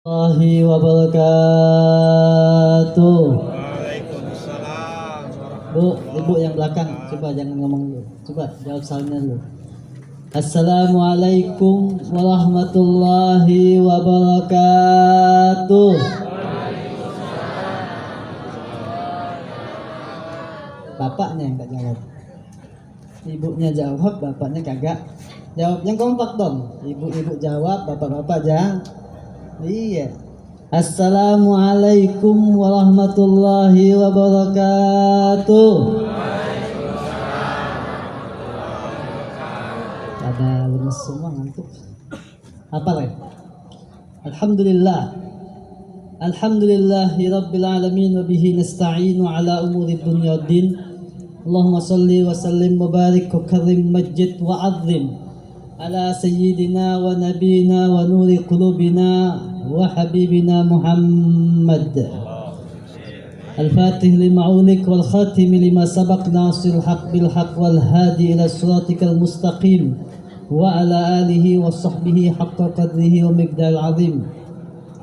Warahmatullahi wabarakatuh. Waalaikumsalam Bu, warahmatullahi ibu yang belakang, coba jangan ngomong dulu. Coba jawab salamnya dulu. Assalamualaikum warahmatullahi wabarakatuh. Bapaknya yang gak jawab. Ibunya jawab, bapaknya kagak jawab. Yang kompak dong. Ibu-ibu jawab, bapak-bapak jangan. Iya. Assalamualaikum warahmatullahi wabarakatuh. Ada lemes semua ngantuk. Apa lagi? Alhamdulillah. Alhamdulillahi rabbil alamin wa bihi nasta'inu ala umuri dunya waddin. Allahumma salli wa sallim wa barik wa karrim majid wa azim على سيدنا ونبينا ونور قلوبنا وحبيبنا محمد الفاتح لمعونك والخاتم لما سبق ناصر الحق بالحق والهادي إلى صراطك المستقيم وعلى آله وصحبه حق قدره ومقدار العظيم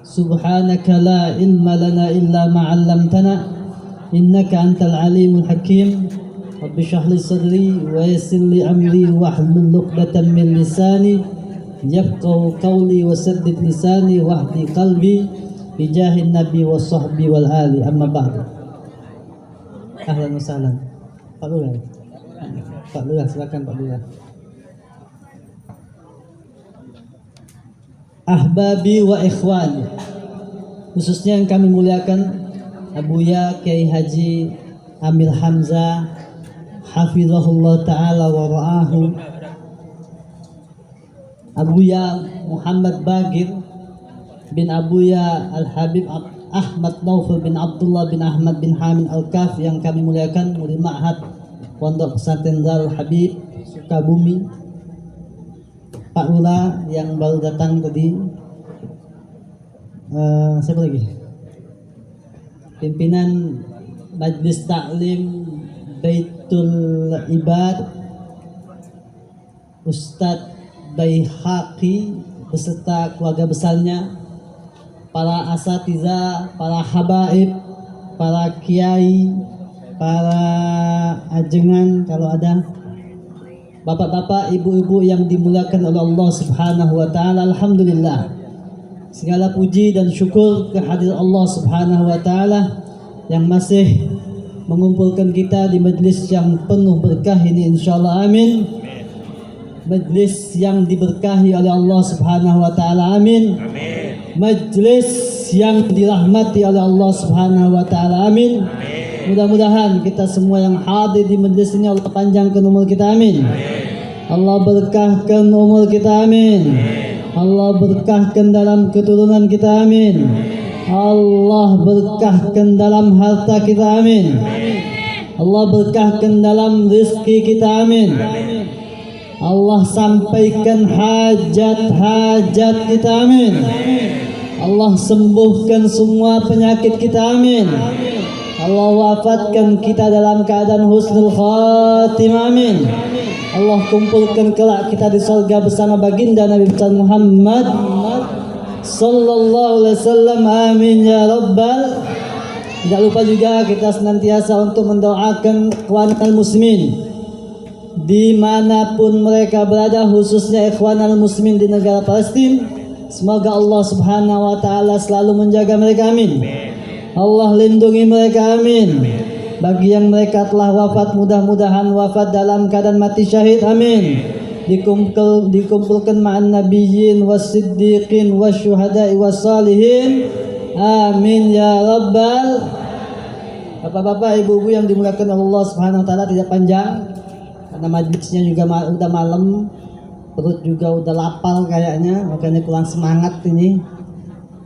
سبحانك لا علم لنا إلا ما علمتنا إنك أنت العليم الحكيم رب اشرح لي صدري ويسر لي امري واحلل عقدة من لساني يفقهوا قولي وسدد لساني واهدي قلبي بجاه النبي والصحب والآل أما بعد. Ahlan wa sahlan. Pak Lurah. Pak Lurah, silakan Pak Lurah. Ahbabi wa ikhwani, khususnya yang kami muliakan Abuya Kiai Haji Amir Hamzah Hafizahullah Ta'ala wa ra'ahu, Abuya Muhammad Bagir bin Abuya Al-Habib Ahmad Naufal bin Abdullah bin Ahmad bin Hamid Al-Kaf yang kami muliakan, Murid Ma'had Pondok Pesantren Darul Habib Sukabumi, Pak Lula yang baru datang tadi, siapa lagi? Pimpinan Majlis Taklim Baitul Ibad Ustadz Baihaqi beserta keluarga besarnya, para asatiza, para habaib, para kiai, para ajengan kalau ada, bapak-bapak, ibu-ibu yang dimuliakan oleh Allah Subhanahu wa taala. Alhamdulillah, segala puji dan syukur kehadirat Allah Subhanahu wa taala yang masih mengumpulkan kita di majlis yang penuh berkah ini, insyaallah amin. Majlis yang diberkahi oleh Allah Subhanahu wa taala, amin. Majlis yang dirahmati oleh Allah Subhanahu wa taala, amin. Mudah-mudahan kita semua yang hadir di majlis ini Allah panjangkan umur kita, amin. Allah berkahkan umur kita, amin. Allah berkahkan dalam keturunan kita, amin. Allah berkahkan dalam harta kita, amin. Allah berkahkan dalam rezeki kita, amin. Allah sampaikan hajat-hajat kita, amin. Allah sembuhkan semua penyakit kita, amin. Allah wafatkan kita dalam keadaan husnul khatimah, amin. Allah kumpulkan kelak kita di surga bersama baginda Nabi besar Muhammad sallallahu alaihi wasallam, amin ya rabbal. Tidak lupa juga kita senantiasa untuk mendoakan ikhwanul muslimin dimanapun mereka berada, khususnya ikhwanul muslimin di negara Palestina. Semoga Allah Subhanahu wa taala selalu menjaga mereka, amin. Allah lindungi mereka, amin. Bagi yang mereka telah wafat, mudah-mudahan wafat dalam keadaan mati syahid, amin. Dikumpulkan ma'an nabiyyin was-siddiqin wasyuhada'i was-salihin, amin ya rabbal. Bapak-bapak, ibu-ibu yang dimuliakan Allah Subhanahu wa taala, tidak panjang karena majlisnya juga udah malam, perut juga udah lapar kayaknya, makanya kurang semangat ini.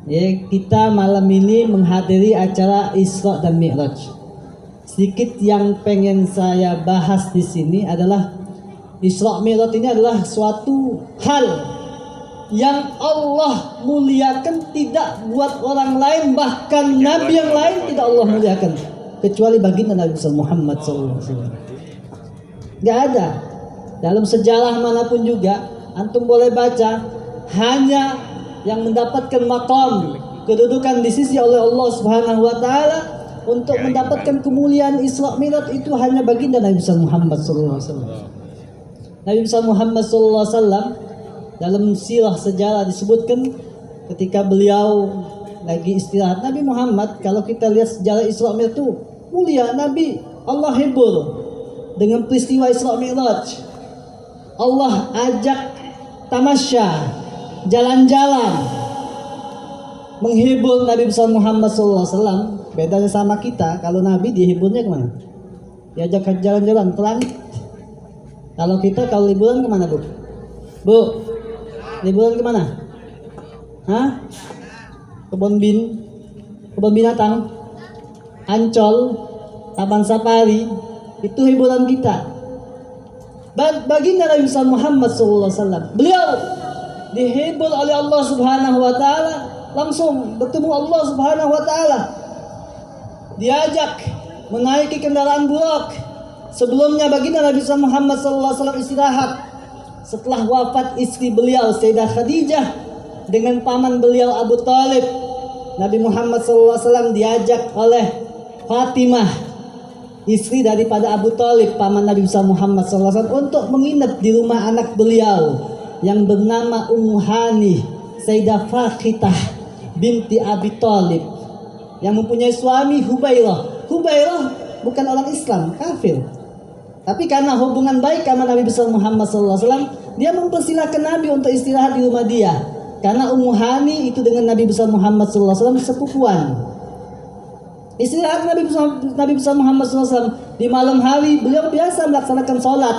Ya, kita malam ini menghadiri acara Isra dan Mi'raj. Sedikit yang pengen saya bahas di sini adalah Isra Mi'raj ini adalah suatu hal yang Allah muliakan, tidak buat orang lain, bahkan nabi yang lain tidak Allah muliakan kecuali baginda Nabi Muhammad SAW. Gak ada dalam sejarah manapun juga, antum boleh baca, hanya yang mendapatkan maqam kedudukan di sisi oleh Allah Subhanahu wa taala untuk mendapatkan kemuliaan Isra Mi'raj itu hanya baginda Nabi besar Muhammad sallallahu alaihi wasallam. Nabi besar Muhammad sallallahu alaihi wasallam dalam sirah sejarah disebutkan ketika beliau lagi istirahat. Nabi Muhammad, kalau kita lihat sejarah Isra Mi'raj itu mulia. Nabi Allah hibur dengan peristiwa Isra Mi'raj. Allah ajak tamasya, jalan-jalan, menghibur Nabi besar Muhammad SAW. Bedanya sama kita, kalau Nabi dihiburnya kemana? Diajak jalan-jalan ke langit. Kalau kita kalau liburan kemana, Bu? Bu, liburan kemana? Hah? Kebun binatang, Ancol, Taman Safari, itu hiburan kita. Baginda Nabi besar Muhammad SAW, beliau dihibur oleh Allah Subhanahu wa taala, langsung bertemu Allah Subhanahu wa taala. Diajak menaiki kendaraan burak. Sebelumnya baginda Nabi besar Muhammad SAW istirahat setelah wafat istri beliau Sayyidah Khadijah dengan paman beliau Abu Thalib. Nabi Muhammad SAW diajak oleh Fatimah, istri daripada Abu Thalib, paman Nabi besar Muhammad SAW, untuk menginap di rumah anak beliau yang bernama Ummu Hani, Sayyidah Fakhitah binti Abi Thalib, yang mempunyai suami Hubairah. Hubairah bukan orang Islam, kafir. Tapi karena hubungan baik sama Nabi besar Muhammad SAW, dia mempersilahkan Nabi untuk istirahat di rumah dia. Karena Ummu Hani itu dengan Nabi besar Muhammad SAW sepupuan. Istirahat Nabi besar Muhammad SAW di malam hari, beliau biasa melaksanakan sholat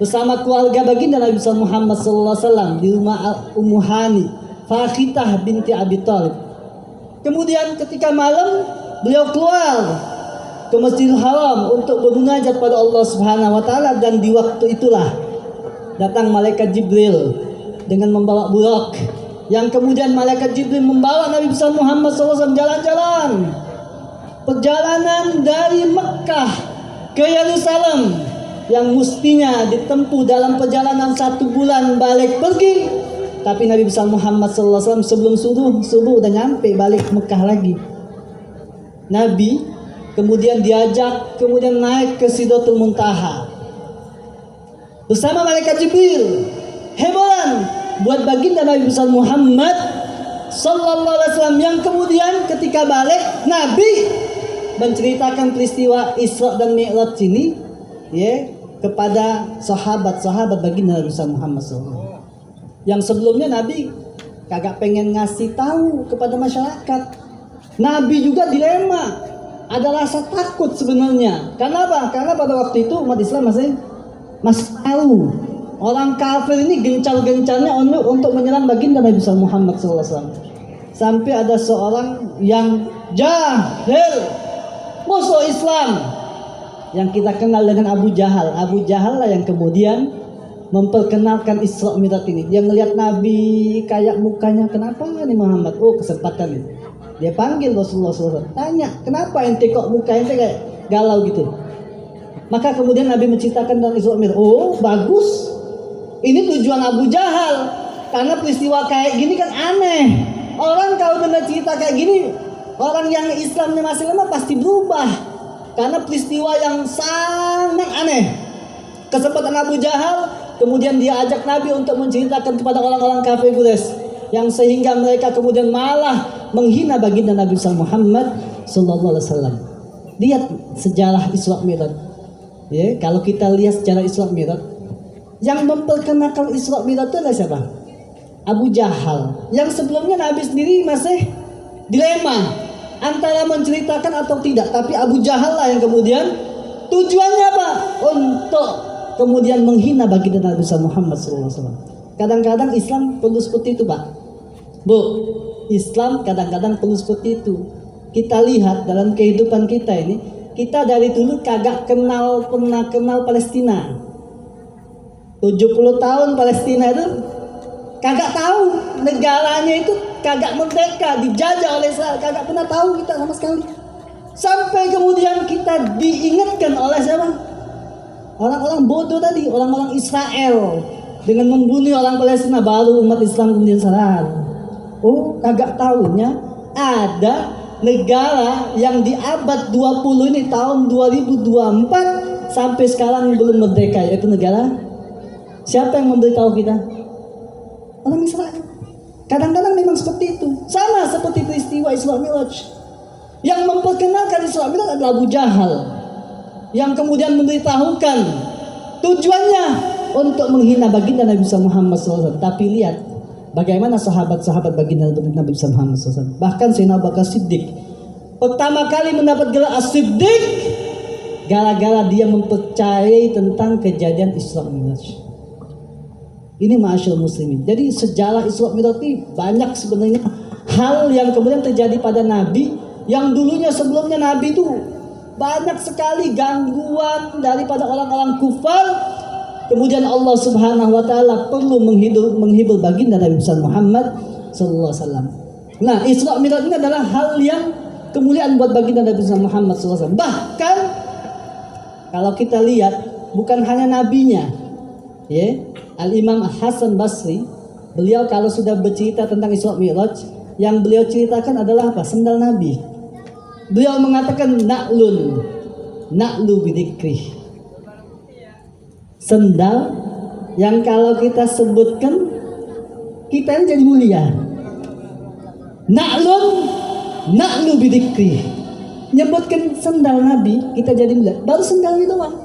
bersama keluarga baginda Nabi besar Muhammad SAW di rumah Ummu Hani, Fakhitah binti Abi Thalib. Kemudian ketika malam beliau keluar ke Masjidil Haram untuk bermunajat pada Allah Subhanahu wa taala, dan di waktu itulah datang malaikat Jibril dengan membawa burak, yang kemudian malaikat Jibril membawa Nabi besar Muhammad SAW jalan-jalan. Perjalanan dari Mekah ke Yerusalem yang mestinya ditempuh dalam perjalanan 1 bulan balik pergi, tapi Nabi besar Muhammad SAW sebelum subuh udah nyampe balik Mekah lagi. Nabi kemudian diajak naik ke Sidratul Muntaha bersama malaikat Jibril. Hiburan buat baginda Nabi besar Muhammad sallallahu alaihi wasallam, yang kemudian ketika balik Nabi menceritakan peristiwa Isra dan Mi'raj ini ya kepada sahabat baginda Nabi besar Muhammad sallallahu. Yang sebelumnya Nabi kagak pengen ngasih tahu kepada masyarakat. Nabi juga dilema, ada rasa takut sebenarnya. Kenapa? Karena pada waktu itu umat Islam masih tahu orang kafir ini gencar-gencarnya untuk menyerang baginda Nabi besar Muhammad SAW. Sampai ada seorang yang jahil, musuh Islam, yang kita kenal dengan Abu Jahal. Abu Jahal lah yang kemudian memperkenalkan Isra Mi'raj ini. Dia ngelihat Nabi kayak mukanya, kenapa nih Muhammad? Oh, kesempatan nih. Dia panggil Rasulullah SAW, tanya, kenapa ente kok muka ente kayak galau gitu? Maka kemudian Nabi menceritakan tentang Isra Mi'raj. Oh, bagus. Ini tujuan Abu Jahal. Karena peristiwa kayak gini kan aneh. Orang kalau dengar cerita kayak gini, orang yang Islamnya masih lemah pasti berubah. Karena peristiwa yang sangat aneh. Kesempatan Abu Jahal, kemudian dia ajak Nabi untuk menceritakan kepada orang-orang kafir Quraisy, yang sehingga mereka kemudian malah menghina baginda Nabi Muhammad sallallahu alaihi wasallam. Lihat sejarah Isra Mi'raj. Ya, kalau kita lihat sejarah Isra Mi'raj, yang memperkenalkan Isra Mi'raj itu adalah siapa? Abu Jahal. Yang sebelumnya Nabi sendiri masih dilema antara menceritakan atau tidak, tapi Abu Jahal lah yang kemudian tujuannya apa? Untuk kemudian menghina baginda Nabi Muhammad sallallahu alaihi wasallam. Kadang-kadang Islam perlu seperti itu, Pak. Bu, Islam kadang-kadang perlu seperti itu. Kita lihat dalam kehidupan kita ini, kita dari dulu kagak pernah kenal Palestina. 70 tahun Palestina itu kagak tahu negaranya itu, kagak merdeka, dijajah oleh Israel, kagak pernah tahu kita sama sekali. Sampai kemudian kita diingatkan oleh siapa? Orang-orang bodoh tadi, orang-orang Israel. dengan membunuh orang Palestina, baru umat Islam kemudian sadar. Oh, kagak tahunya ada negara yang di abad 20 ini, tahun 2024 sampai sekarang belum merdeka, yaitu negara siapa yang memberitahu kita? Orang Israel. Kadang-kadang memang seperti itu. Sama seperti peristiwa Isra Mi'raj. Yang memperkenalkan Isra Mi'raj adalah Abu Jahal, yang kemudian memberitahukan tujuannya untuk menghina baginda Nabi Muhammad SAW. Tapi lihat bagaimana sahabat-sahabat baginda Nabi Muhammad SAW. Bahkan Sayyidina Abu Bakar Siddiq pertama kali mendapat gelar As-Siddiq gara-gara dia mempercayai tentang kejadian Isra Mi'raj. Ini ma'asyil muslimin. Jadi sejarah Isra Mi'raj ini banyak sebenarnya hal yang kemudian terjadi pada Nabi, yang dulunya sebelumnya Nabi itu banyak sekali gangguan daripada orang-orang kufar. Kemudian Allah Subhanahu wa taala perlu menghibur baginda Nabi Muhammad sallallahu alaihi wasallam. Nah, Isra Mi'raj ini adalah hal yang kemuliaan buat baginda Nabi Muhammad sallallahu alaihi wasallam. Bahkan kalau kita lihat bukan hanya nabinya, ya. Al-Imam Hasan Basri, beliau kalau sudah bercerita tentang Isra Mi'raj, yang beliau ceritakan adalah apa? Sendal Nabi. Beliau mengatakan na'lu bidzikri. Sendal yang kalau kita sebutkan kita ini jadi mulia. Na'lu bidzikri. Nyebutkan sendal Nabi kita jadi mulia. Baru sendal itu doang.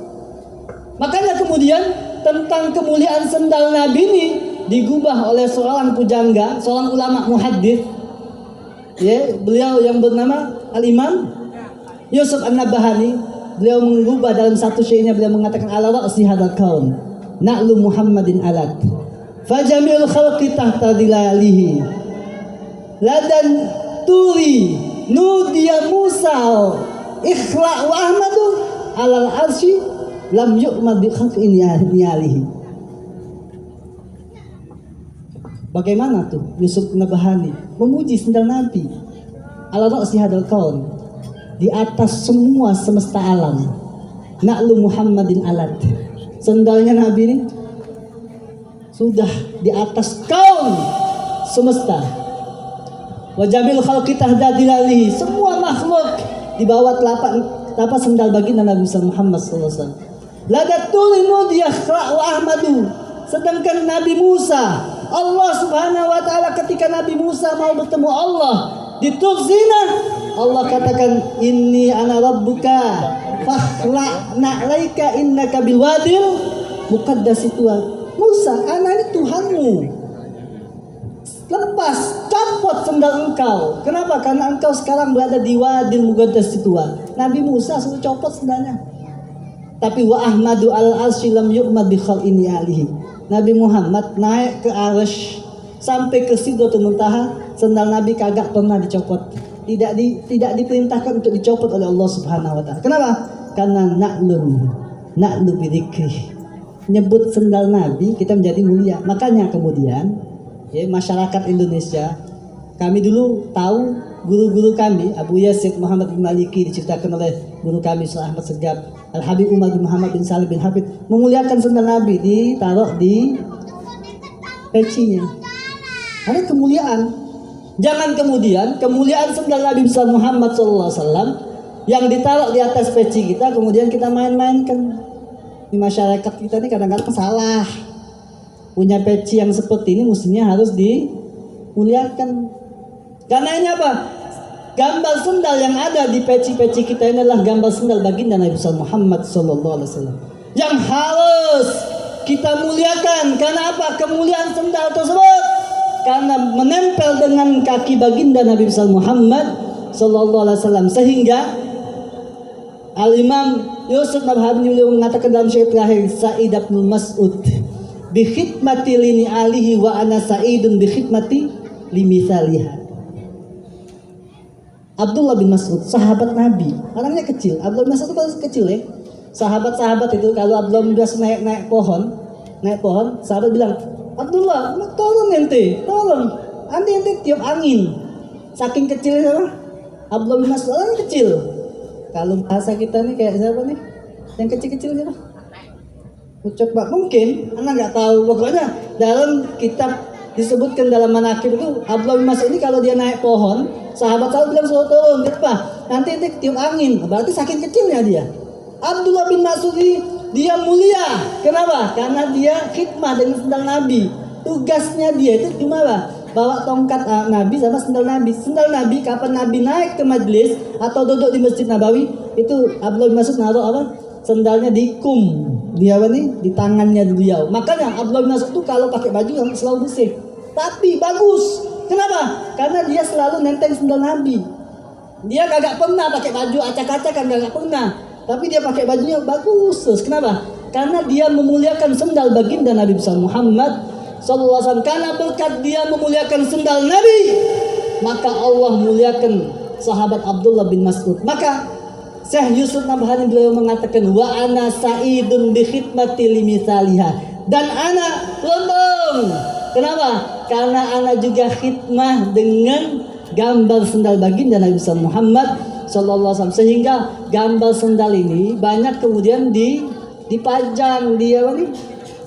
Makanya kemudian tentang kemuliaan sendal Nabi ini digubah oleh seorang pujangga, seorang ulama muhaddits, ya, beliau yang bernama Al-Imam Yusuf An-Nabahani. Beliau mengubah dalam satu syairnya, beliau mengatakan ala ra'si hadzal kaun na'lu Muhammadin alat fajami'ul khalqi tahta dilalihi ladan turi nudiya Musa ikhla wa Ahmadu alal arsy lam yu'mad bi khalqi niyalihi. Bagaimana tuh Yusuf Nabahani memuji sendal Nabi ala ra'si hadzal kaun, di atas semua semesta alam. Na'lu Muhammadin alat, sendalnya Nabi ini sudah di atas kaun semesta. Wa jamil khalqi tahta dilalihi, semua makhluk di bawah telapak sendal baginda Nabi Muhammad sallallahu alaihi wasallam. Ladatulinu diyakhra wa Ahmadu, sedangkan Nabi Musa, Allah Subhanahu wa taala ketika Nabi Musa mau bertemu Allah di Tur Zina, Allah katakan inni ana rabbuka fakhla na'laika innaka bil wadil muqaddas tuwa. Musa, ana ini Tuhanmu, lepas, copot sendal engkau. Kenapa? Karena engkau sekarang berada di wadil muqaddas tuwa. Nabi Musa suruh copot sendalnya. Tapi wa Ahmadu al-arsy lam yu'mad bi khal'ini alihi. Nabi Muhammad naik ke arsy sampai ke Sidratul Muntaha, sendal Nabi kagak pernah dicopot. Tidak diperintahkan untuk dicopot oleh Allah Subhanahu wa taala. Kenapa? Karena na'lu bidzikri. Nyebut sendal Nabi kita menjadi mulia. Makanya kemudian ya, masyarakat Indonesia, kami dulu tahu guru-guru kami, Abu Yazid Muhammad bin Maliki, diceritakan oleh guru kami Syekh Ahmad Segaf, Al-Habib Umar bin Muhammad bin Salim bin Habib, memuliakan sendal Nabi, ditaruh di pecinya. Ada kemuliaan. Jangan kemudian kemuliaan sendal Nabi Muhammad SAW yang ditaruh di atas peci kita, kemudian kita main-mainkan. Di masyarakat kita ini kadang-kadang salah. Punya peci yang seperti ini mestinya harus dimuliakan. Karena ini apa? Gambar sendal yang ada di peci-peci kita ini adalah gambar sendal baginda Nabi Muhammad SAW yang harus kita muliakan. Karena apa? Kemuliaan sendal tersebut karena menempel dengan kaki baginda Nabi Muhammad SAW, sehingga Al-Imam Yusuf Nabahani mengatakan dalam syair terakhir, Sa'id bin Mas'ud bi khidmati lini alihi wa ana sa'idun bi khidmati limithaliha. Abdullah bin Mas'ud, sahabat Nabi, orangnya kecil. Abdullah bin Mas'ud itu kecil ya. Sahabat-sahabat itu kalau Abdullah bin Mas'ud naik pohon, sahabat bilang, Abdullah, tolong ente, tolong. Ente tiup angin. Saking kecilnya apa? Abdullah bin Mas'ud orang kecil. Kalau bahasa kita nih kayak siapa nih? Yang kecil-kecil siapa? Coba mungkin anak nggak tahu, pokoknya dalam kitab disebutkan dalam manakib itu Abdullah bin Mas'ud ini kalau dia naik pohon, sahabat selalu bilang suruh turun, kenapa? Nanti tiup angin, berarti saking kecilnya dia. Abdullah bin Mas'ud ini dia mulia, kenapa? Karena dia khidmah dengan sendal Nabi. Tugasnya dia itu cuma apa? Bawa tongkat Nabi sama sendal Nabi. Sendal Nabi kapan Nabi naik ke majlis atau duduk di Masjid Nabawi, itu Abdullah bin Mas'ud naruh apa? Sendalnya di dia apa nih, di tangannya beliau. Makanya Abdullah bin Mas'ud itu kalau pakai baju yang selalu bersih, tapi bagus. Kenapa? Karena dia selalu nenteng sendal Nabi. Dia kagak pernah pakai baju acak-acakan, kagak pernah. Tapi dia pakai bajunya bagus. Terus kenapa? Karena dia memuliakan sendal baginda Nabi besar Muhammad sallallahu alaihi wasallam. Karena berkat dia memuliakan sendal Nabi, maka Allah muliakan sahabat Abdullah bin Mas'ud. Maka Syekh Yusuf Nabhani beliau mengatakan wa ana sa'idun bi khidmati limisaliha, dan ana lombong. Kenapa? Karena ana juga khidmah dengan gambar sendal baginda Nabi Muhammad sallallahu alaihi wasallam, sehingga gambar sendal ini banyak kemudian dipajang dia nih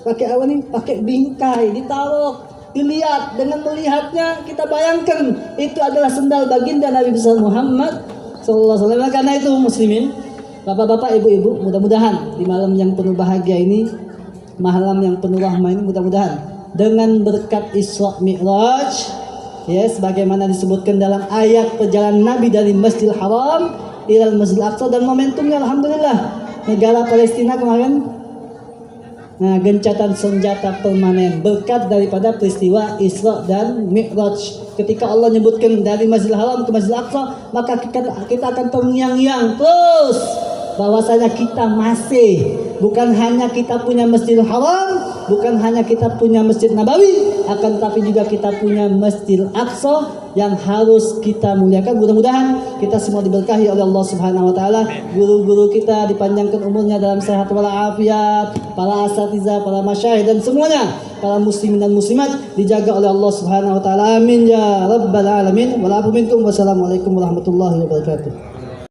pakai apa nih? Pakai bingkai, ditaruh, dilihat. Dengan melihatnya kita bayangkan itu adalah sendal baginda Nabi Muhammad sallallahu alaihi wasallam. Karena itu muslimin, bapak-bapak, ibu-ibu, mudah-mudahan di malam yang penuh bahagia ini, malam yang penuh rahmah ini, mudah-mudahan dengan berkat Isra Mi'raj, ya, sebagaimana disebutkan dalam ayat perjalanan Nabi dari Masjidil Haram ila Masjidil Aqsa, dan momentumnya alhamdulillah negara Palestina kemarin gencatan senjata permanen berkat daripada peristiwa Isra dan Mi'raj. Ketika Allah nyebutkan dari Masjidil Haram ke Masjidil Aqsa, maka kita akan terngiang-ngiang terus bahwasanya kita masih bukan hanya kita punya Masjidil Haram, bukan hanya kita punya Masjid Nabawi, akan tapi juga kita punya Masjidil Aqsa yang harus kita muliakan. Mudah-mudahan kita semua diberkahi oleh Allah Subhanahu wa taala. Guru-guru kita dipanjangkan umurnya dalam sehat walafiat, para asatidzah, para masyayikh, dan semuanya para muslimin dan muslimat dijaga oleh Allah Subhanahu wa taala. Amin ya rabbal alamin. Wala minkum. Wassalamualaikum warahmatullahi wabarakatuh.